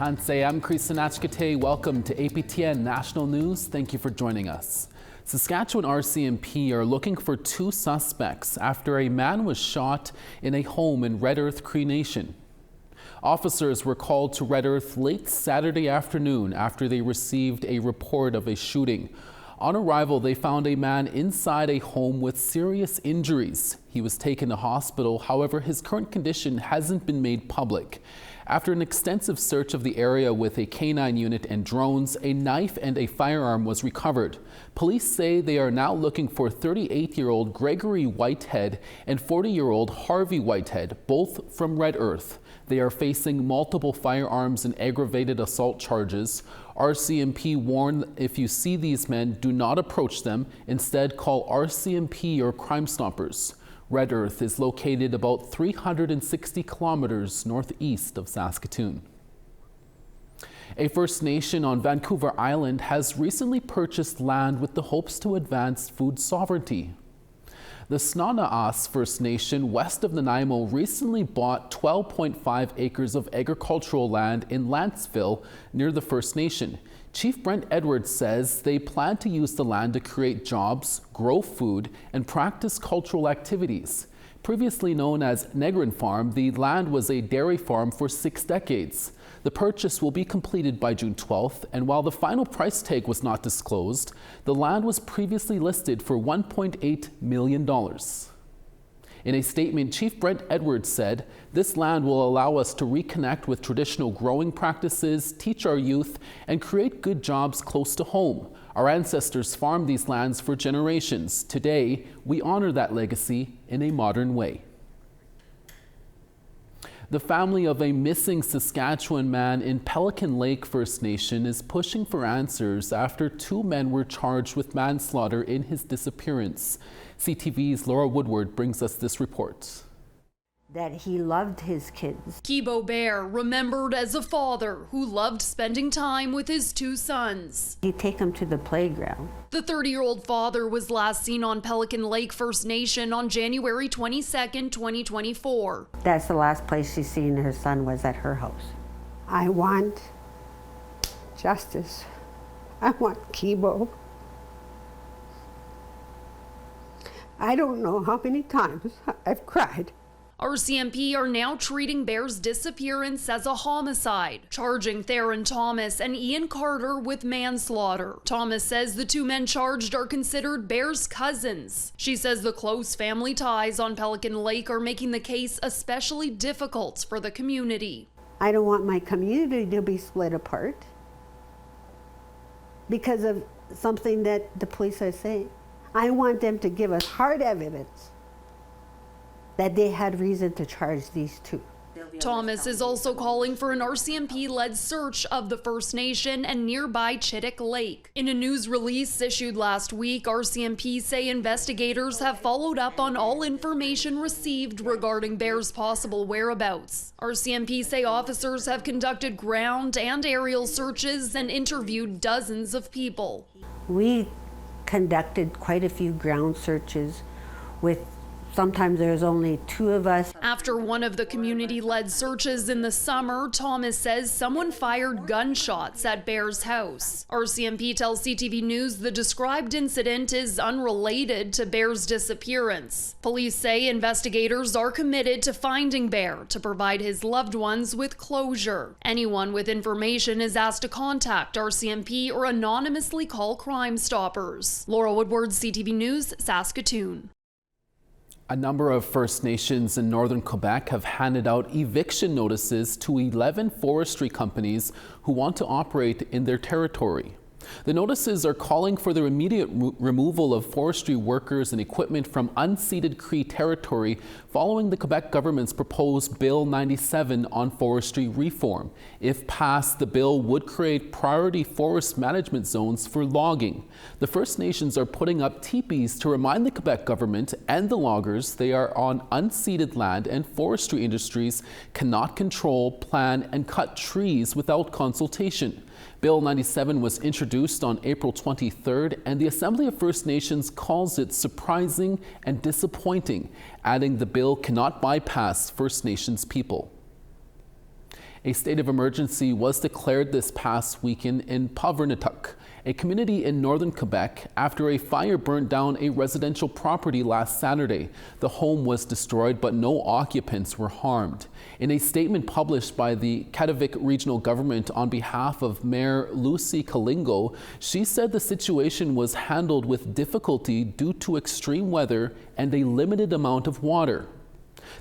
Tansei, I'm Krisanachkate. Welcome to APTN National News. Thank you for joining us. Saskatchewan RCMP are looking for two suspects after a man was shot in a home in Red Earth Cree Nation. Officers were called to Red Earth late Saturday afternoon after they received a report of a shooting. On arrival, they found a man inside a home with serious injuries. He was taken to hospital. However, his current condition hasn't been made public. After an extensive search of the area with a canine unit and drones, a knife and a firearm was recovered. Police say they are now looking for 38-year-old Gregory Whitehead and 40-year-old Harvey Whitehead, both from Red Earth. They are facing multiple firearms and aggravated assault charges. RCMP warned if you see these men, do not approach them. Instead, call RCMP or Crime Stoppers. Red Earth is located about 360 kilometers northeast of Saskatoon. A First Nation on Vancouver Island has recently purchased land with the hopes to advance food sovereignty. The Snanaas First Nation west of Nanaimo recently bought 12.5 acres of agricultural land in Lantzville near the First Nation. Chief Brent Edwards says they plan to use the land to create jobs, grow food, and practice cultural activities. Previously known as Negrin Farm, the land was a dairy farm for 6 decades. The purchase will be completed by June 12th, and while the final price tag was not disclosed, the land was previously listed for $1.8 million. In a statement, Chief Brent Edwards said, "This land will allow us to reconnect with traditional growing practices, teach our youth, and create good jobs close to home. Our ancestors farmed these lands for generations. Today, we honor that legacy in a modern way." The family of a missing Saskatchewan man in Pelican Lake First Nation is pushing for answers after 2 men were charged with manslaughter in his disappearance. CTV's Laura Woodward brings us this report. That he loved his kids. Kebo Bear, remembered as a father who loved spending time with his 2 sons. He'd take them to the playground. The 30-year-old father was last seen on Pelican Lake First Nation on January 22nd, 2024. That's the last place she's seen her son, was at her house. I want justice. I want Kebo. I don't know how many times I've cried. RCMP are now treating Bear's disappearance as a homicide, charging Theron Thomas and Ian Carter with manslaughter. Thomas says the 2 men charged are considered Bear's cousins. She says the close family ties on Pelican Lake are making the case especially difficult for the community. I don't want my community to be split apart because of something that the police are saying. I want them to give us hard evidence that they had reason to charge these 2. Thomas is also calling for an RCMP-led search of the First Nation and nearby Chittick Lake. In a news release issued last week, RCMP say investigators have followed up on all information received regarding Bear's possible whereabouts. RCMP say officers have conducted ground and aerial searches and interviewed dozens of people. We conducted quite a few ground searches with sometimes there's only 2 of us. After one of the community-led searches in the summer, Thomas says someone fired gunshots at Bear's house. RCMP tells CTV News the described incident is unrelated to Bear's disappearance. Police say investigators are committed to finding Bear to provide his loved ones with closure. Anyone with information is asked to contact RCMP or anonymously call Crime Stoppers. Laura Woodward, CTV News, Saskatoon. A number of First Nations in northern Quebec have handed out eviction notices to 11 forestry companies who want to operate in their territory. The notices are calling for the immediate removal of forestry workers and equipment from unceded Cree territory following the Quebec government's proposed Bill 97 on forestry reform. If passed, the bill would create priority forest management zones for logging. The First Nations are putting up teepees to remind the Quebec government and the loggers they are on unceded land and forestry industries cannot control, plan, and cut trees without consultation. Bill 97 was introduced on April 23rd, and the Assembly of First Nations calls it surprising and disappointing, adding the bill cannot bypass First Nations people. A state of emergency was declared this past weekend in Puvirnituq, a community in northern Quebec, after a fire burned down a residential property last Saturday. The home was destroyed, but no occupants were harmed. In a statement published by the Kebo regional government on behalf of Mayor Lucy Kalingo, she said the situation was handled with difficulty due to extreme weather and a limited amount of water.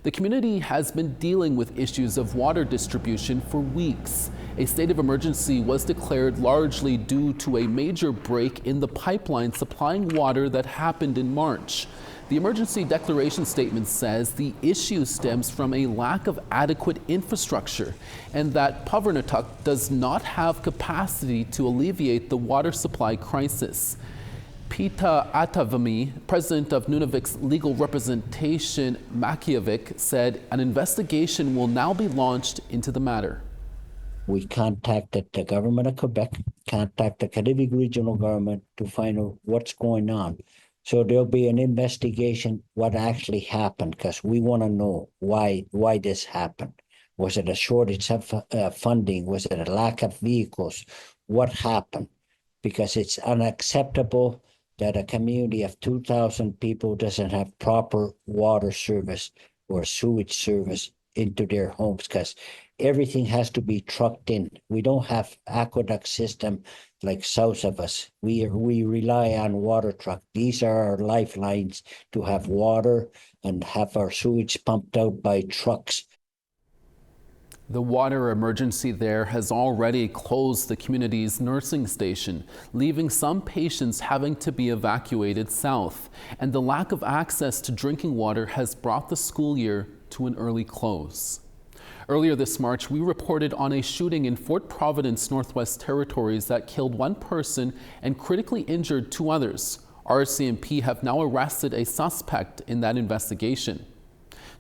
The community has been dealing with issues of water distribution for weeks. A state of emergency was declared largely due to a major break in the pipeline supplying water that happened in March. The emergency declaration statement says the issue stems from a lack of adequate infrastructure and that Puvirnituq does not have capacity to alleviate the water supply crisis. Pita Atavami, president of Nunavut's legal representation Makiyavik, said an investigation will now be launched into the matter. We contacted the government of Quebec, contacted the Kebo regional government to find out what's going on. So there'll be an investigation what actually happened, because we want to know why this happened. Was it a shortage of funding? Was it a lack of vehicles? What happened? Because it's unacceptable that a community of 2,000 people doesn't have proper water service or sewage service into their homes, because everything has to be trucked in. We don't have aqueduct system like south of us. We rely on water truck. These are our lifelines to have water and have our sewage pumped out by trucks. The water emergency there has already closed the community's nursing station, leaving some patients having to be evacuated south. And the lack of access to drinking water has brought the school year to an early close. Earlier this March, we reported on a shooting in Fort Providence, Northwest Territories that killed one person and critically injured two others. RCMP have now arrested a suspect in that investigation.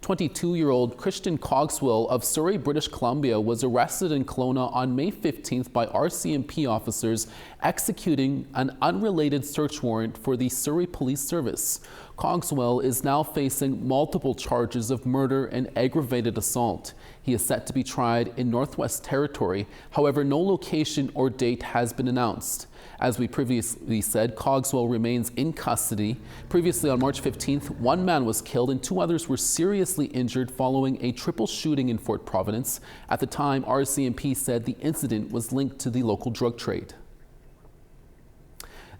22-year-old Christian Cogswell of Surrey, British Columbia was arrested in Kelowna on May 15th by RCMP officers executing an unrelated search warrant for the Surrey Police Service. Cogswell is now facing multiple charges of murder and aggravated assault. He is set to be tried in Northwest Territory. However, no location or date has been announced. As we previously said, Cogswell remains in custody. Previously on March 15th, one man was killed and two others were seriously injured following a triple shooting in Fort Providence. At the time, RCMP said the incident was linked to the local drug trade.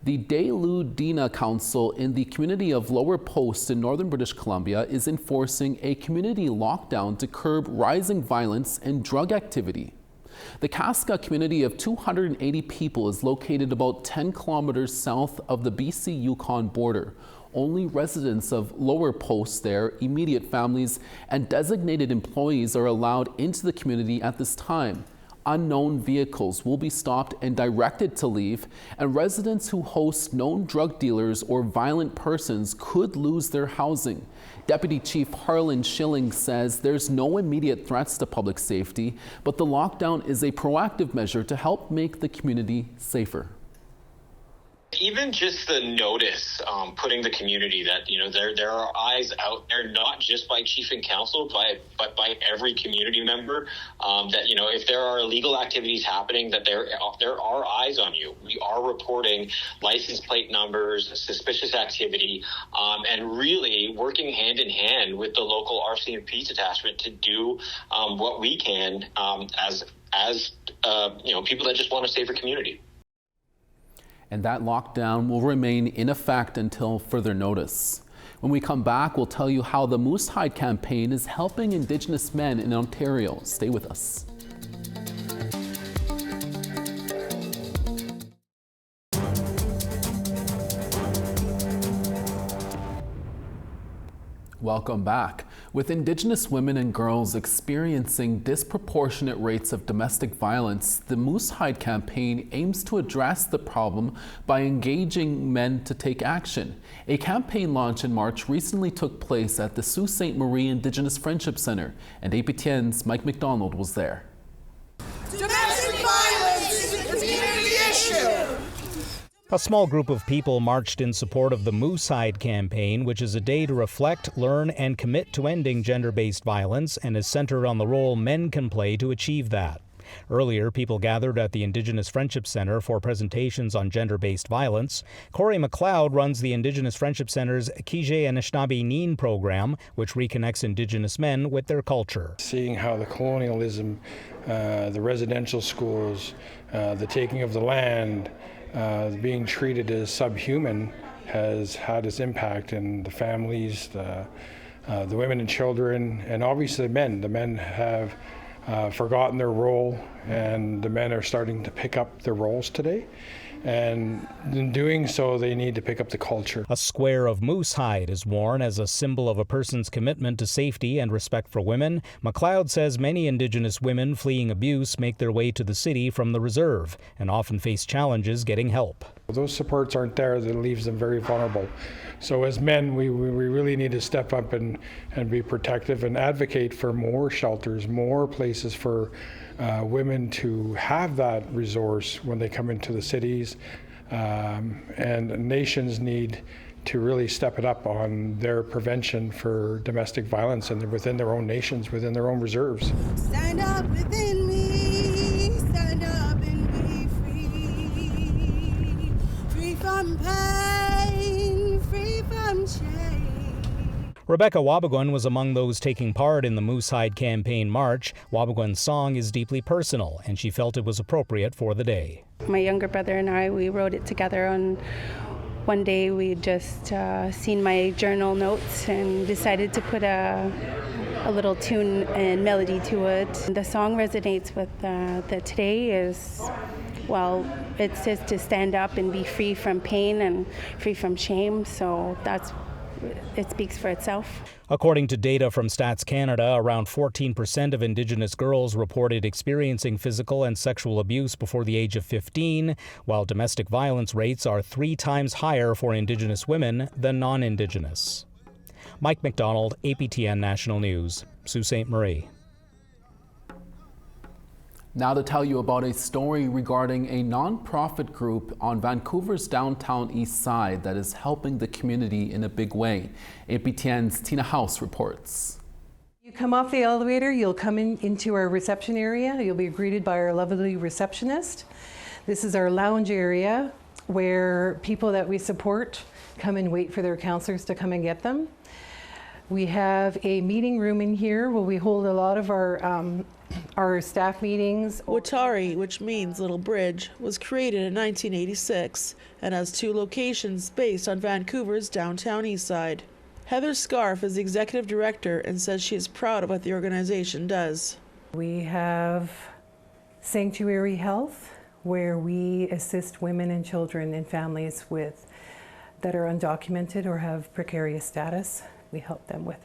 The Dayludina Council in the community of Lower Post in northern British Columbia is enforcing a community lockdown to curb rising violence and drug activity. The Casca community of 280 people is located about 10 kilometers south of the BC-Yukon border. Only residents of Lower Post there, immediate families, and designated employees are allowed into the community at this time. Unknown vehicles will be stopped and directed to leave, and residents who host known drug dealers or violent persons could lose their housing. Deputy Chief Harlan Schilling says there's no immediate threats to public safety, but the lockdown is a proactive measure to help make the community safer. Even just the notice, putting the community that, there are eyes out there, not just by chief and council, but by every community member, that, if there are illegal activities happening, that there are eyes on you. We are reporting license plate numbers, suspicious activity, and really working hand in hand with the local RCMP detachment to do what we can as people that just want a safer community. And that lockdown will remain in effect until further notice. When we come back, we'll tell you how the Moose Hide campaign is helping Indigenous men in Ontario. Stay with us. Welcome back. With Indigenous women and girls experiencing disproportionate rates of domestic violence, the Moose Hide campaign aims to address the problem by engaging men to take action. A campaign launch in March recently took place at the Sault Ste. Marie Indigenous Friendship Centre, and APTN's Mike McDonald was there. Domestic violence is a community issue. A small group of people marched in support of the Moose Hide campaign, which is a day to reflect, learn, and commit to ending gender-based violence and is centered on the role men can play to achieve that. Earlier, people gathered at the Indigenous Friendship Centre for presentations on gender-based violence. Corey McLeod runs the Indigenous Friendship Centre's Kije Anishinaabe Neen program, which reconnects Indigenous men with their culture. Seeing how the colonialism, the residential schools, the taking of the land, being treated as subhuman has had its impact in the families, the women and children, and obviously the men. The men have forgotten their role, and the men are starting to pick up their roles today. And in doing so, they need to pick up the culture. A square of moose hide is worn as a symbol of a person's commitment to safety and respect for women. McLeod says many Indigenous women fleeing abuse make their way to the city from the reserve and often face challenges getting help. Those supports aren't there, that leaves them very vulnerable. So as men, we really need to step up and be protective and advocate for more shelters, more places for women to have that resource when they come into the cities. And nations need to really step it up on their prevention for domestic violence and within their own nations, within their own reserves. Stand up within me, stand up and be free, free from pain, free from shame. Rebecca Wabigoon was among those taking part in the Moose Hide campaign march. Wabigoon's song is deeply personal, and she felt it was appropriate for the day. My younger brother and I, we wrote it together on one day. We just seen my journal notes and decided to put a little tune and melody to it. The song resonates with the today is, well, it says to stand up and be free from pain and free from shame, so it speaks for itself. According to data from Stats Canada, around 14% of Indigenous girls reported experiencing physical and sexual abuse before the age of 15, while domestic violence rates are 3 times higher for Indigenous women than non-Indigenous. Mike McDonald, APTN National News, Sault Ste. Marie. Now to tell you about a story regarding a non-profit group on Vancouver's downtown east side that is helping the community in a big way. APTN's Tina House reports. You come off the elevator, you'll come into our reception area. You'll be greeted by our lovely receptionist. This is our lounge area where people that we support come and wait for their counselors to come and get them. We have a meeting room in here where we hold a lot of our staff meetings. Watari, which means little bridge, was created in 1986 and has 2 locations based on Vancouver's downtown east side. Heather Scarf is the executive director and says she is proud of what the organization does. We have Sanctuary Health, where we assist women and children and families that are undocumented or have precarious status. We help them with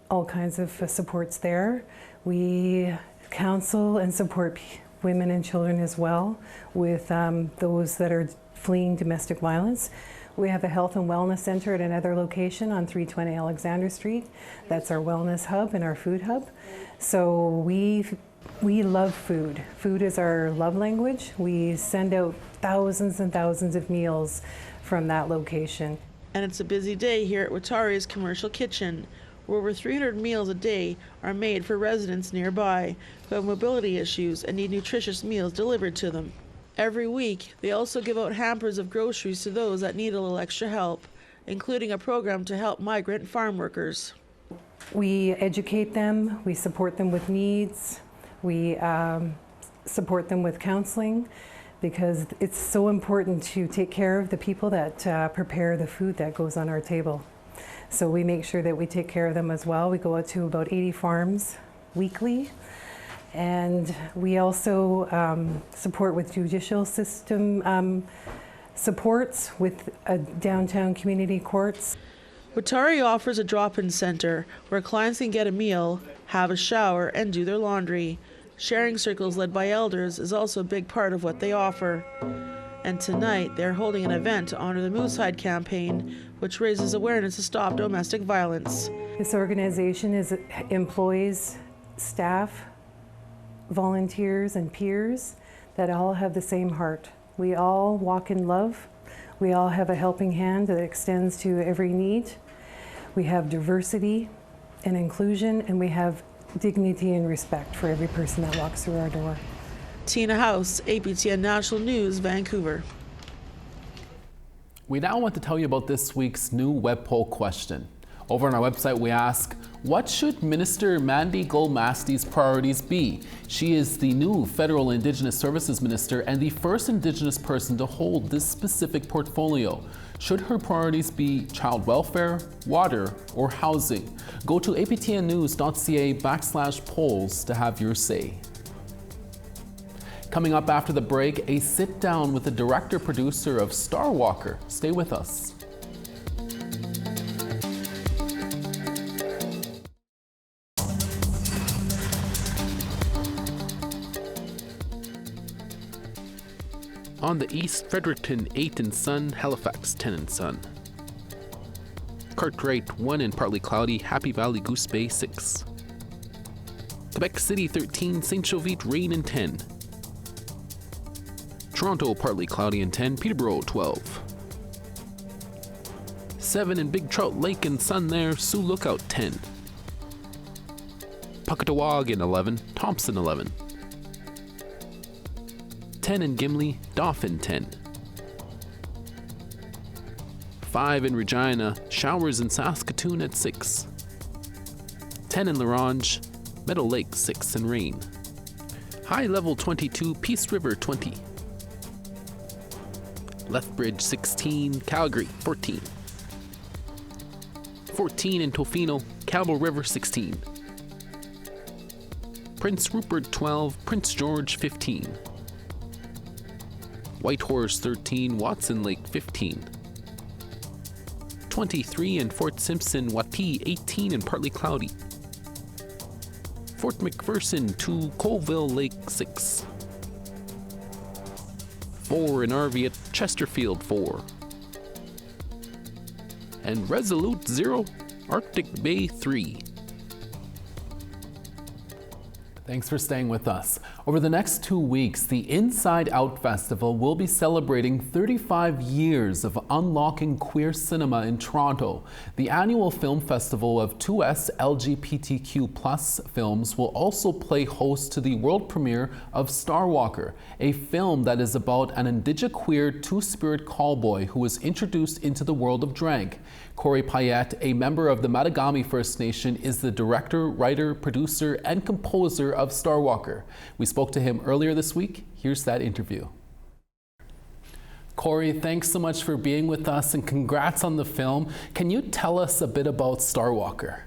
all kinds of supports there. We counsel and support women and children as well with those that are fleeing domestic violence. We have a health and wellness center at another location on 320 Alexander Street. That's our wellness hub and our food hub. So we love food. Food is our love language. We send out thousands and thousands of meals from that location. And it's a busy day here at Watari's commercial kitchen, where over 300 meals a day are made for residents nearby who have mobility issues and need nutritious meals delivered to them. Every week, they also give out hampers of groceries to those that need a little extra help, including a program to help migrant farm workers. We educate them, we support them with needs, we support them with counseling, because it's so important to take care of the people that prepare the food that goes on our table. So we make sure that we take care of them as well. We go out to about 80 farms weekly, and we also support with judicial system supports with downtown community courts. Watari offers a drop-in center where clients can get a meal, have a shower, and do their laundry. Sharing circles led by elders is also a big part of what they offer. And tonight, they're holding an event to honor the Moose Hide campaign, which raises awareness to stop domestic violence. This organization employs staff, volunteers, and peers that all have the same heart. We all walk in love. We all have a helping hand that extends to every need. We have diversity and inclusion, and we have dignity and respect for every person that walks through our door. Tina House, APTN National News, Vancouver. We now want to tell you about this week's new web poll question. Over on our website, we ask, what should Minister Mandy Goldmasty's priorities be? She is the new Federal Indigenous Services Minister and the first Indigenous person to hold this specific portfolio. Should her priorities be child welfare, water, or housing? Go to aptnnews.ca/polls to have your say. Coming up after the break, a sit down with the director-producer of Starwalker. Stay with us. On the east, Fredericton 8 and sun, Halifax 10 and sun. Cartwright 1 and partly cloudy, Happy Valley Goose Bay 6. Quebec City 13, St. Jovite rain and 10. Toronto partly cloudy and 10, Peterborough 12. 7 in Big Trout Lake and sun there, Sioux Lookout 10. Puckatawagan 11, Thompson 11. 10 in Gimli, Dauphin 10. 5 in Regina, showers in Saskatoon at 6. 10 in La Ronge, Meadow Lake 6 and rain. High level 22, Peace River 20. Lethbridge 16, Calgary 14. 14 in Tofino, Campbell River 16. Prince Rupert 12, Prince George 15. Whitehorse 13, Watson Lake 15. 23 in Fort Simpson, Wapee 18 and partly cloudy. Fort McPherson 2, Colville Lake 6. 4 in RV at Chesterfield 4. And Resolute 0, Arctic Bay 3. Thanks for staying with us. Over the next 2 weeks, the Inside Out Festival will be celebrating 35 years of unlocking queer cinema in Toronto. The annual film festival of 2S LGBTQ+ films will also play host to the world premiere of Starwalker, a film that is about an indigiqueer two-spirit callboy who was introduced into the world of drag. Corey Payette, a member of the Matagami First Nation, is the director, writer, producer, and composer of Starwalker. We spoke to him earlier this week. Here's that interview. Corey, thanks so much for being with us and congrats on the film. Can you tell us a bit about Starwalker?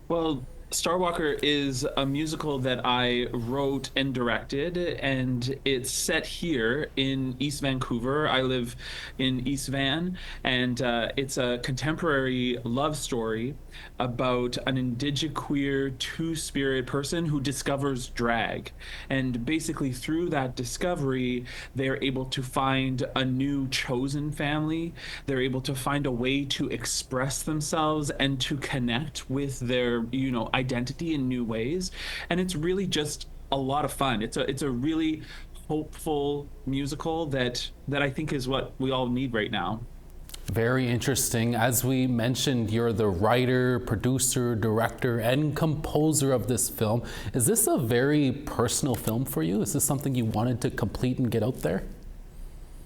Well, Starwalker is a musical that I wrote and directed, and it's set here in East Vancouver. I live in East Van, and it's a contemporary love story about an indigiqueer two-spirit person who discovers drag. And basically through that discovery, they're able to find a new chosen family. They're able to find a way to express themselves and to connect with their, identity in new ways. And it's really just a lot of fun. It's a really hopeful musical that I think is what we all need right now. Very interesting. As we mentioned, you're the writer, producer, director, and composer of this film. Is this a very personal film for you? Is this something you wanted to complete and get out there?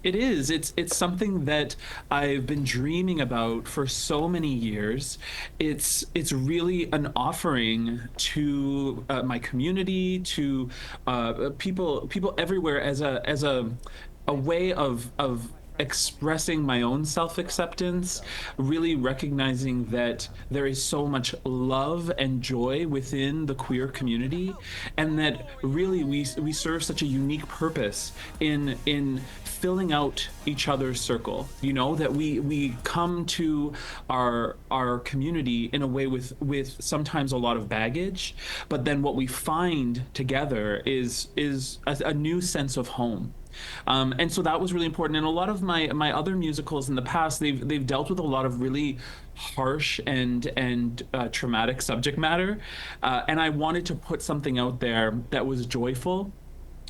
It is. It's something that I've been dreaming about for so many years. It's really an offering to my community, to people everywhere as a way of expressing my own self-acceptance, really recognizing that there is so much love and joy within the queer community, and that really we serve such a unique purpose in filling out each other's circle. That we come to our community in a way with sometimes a lot of baggage, but then what we find together is a new sense of home. And so that was really important. And a lot of my other musicals in the past, they've dealt with a lot of really harsh and traumatic subject matter. And I wanted to put something out there that was joyful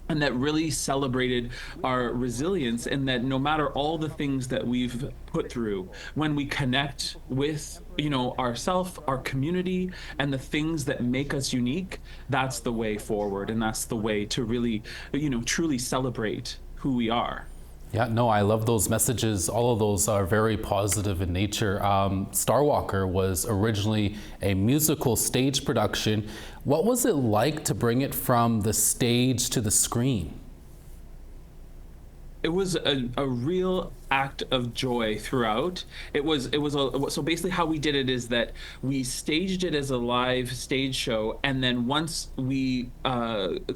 and that really celebrated our resilience, and that no matter all the things that we've put through, when we connect with, you know, ourself, our community, and the things that make us unique, that's the way forward, and that's the way to really, you know, truly celebrate who we are. Yeah, no, I love those messages. All of those are very positive in nature. Starwalker was originally a musical stage production. What was it like to bring it from the stage to the screen? It was a real act of joy throughout. So basically how we did it is that we staged it as a live stage show, and then once we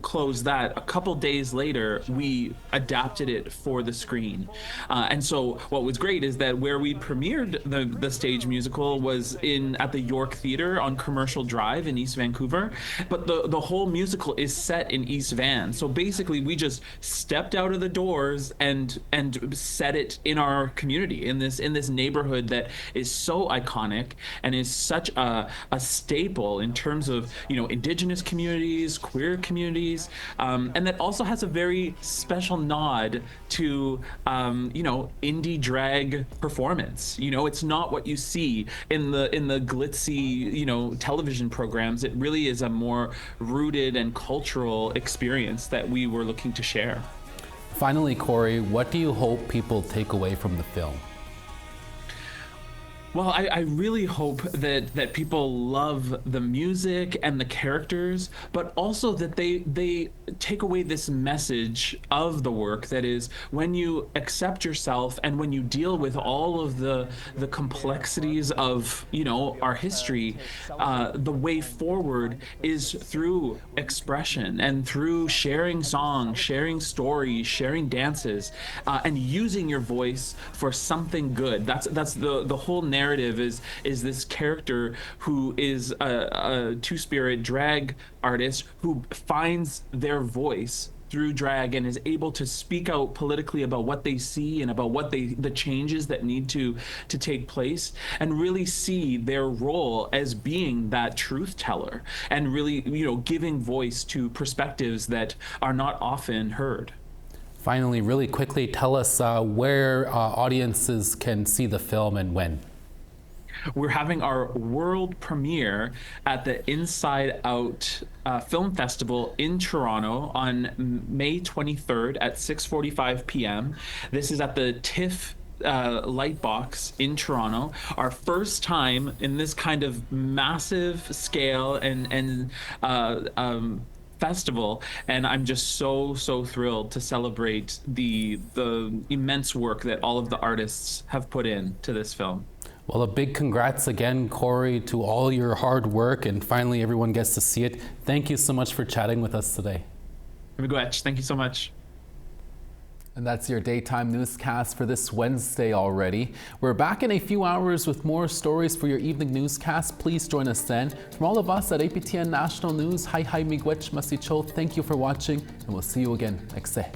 closed that, a couple days later, we adapted it for the screen. And so what was great is that where we premiered the stage musical was at the York Theatre on Commercial Drive in East Vancouver, but the whole musical is set in East Van. So basically we just stepped out of the doors and set it in our community, in this neighborhood that is so iconic and is such a staple in terms of, you know, Indigenous communities, queer communities, and that also has a very special nod to, you know, indie drag performance. You know, it's not what you see in the glitzy, you know, television programs. It really is a more rooted and cultural experience that we were looking to share. Finally, Corey, what do you hope people take away from the film? Well, I really hope that people love the music and the characters, but also that they take away this message of the work, that is, when you accept yourself and when you deal with all of the complexities of, you know, our history, the way forward is through expression and through sharing songs, sharing stories, sharing dances, and using your voice for something good. That's the whole narrative is this character who is a two-spirit drag artist who finds their voice through drag and is able to speak out politically about what they see and about what the changes that need to take place, and really see their role as being that truth teller and really, you know, giving voice to perspectives that are not often heard. Finally, really quickly, tell us where audiences can see the film and when. We're having our world premiere at the Inside Out Film Festival in Toronto on May 23rd at 6:45 p.m. This is at the TIFF Lightbox in Toronto. Our first time in this kind of massive scale and festival, and I'm just so thrilled to celebrate the immense work that all of the artists have put into this film. Well, a big congrats again, Corey, to all your hard work, and finally everyone gets to see it. Thank you so much for chatting with us today. Thank you so much. And that's your daytime newscast for this Wednesday already. We're back in a few hours with more stories for your evening newscast. Please join us then. From all of us at APTN National News, hi miigwech masicho. Thank you for watching, and we'll see you again next day.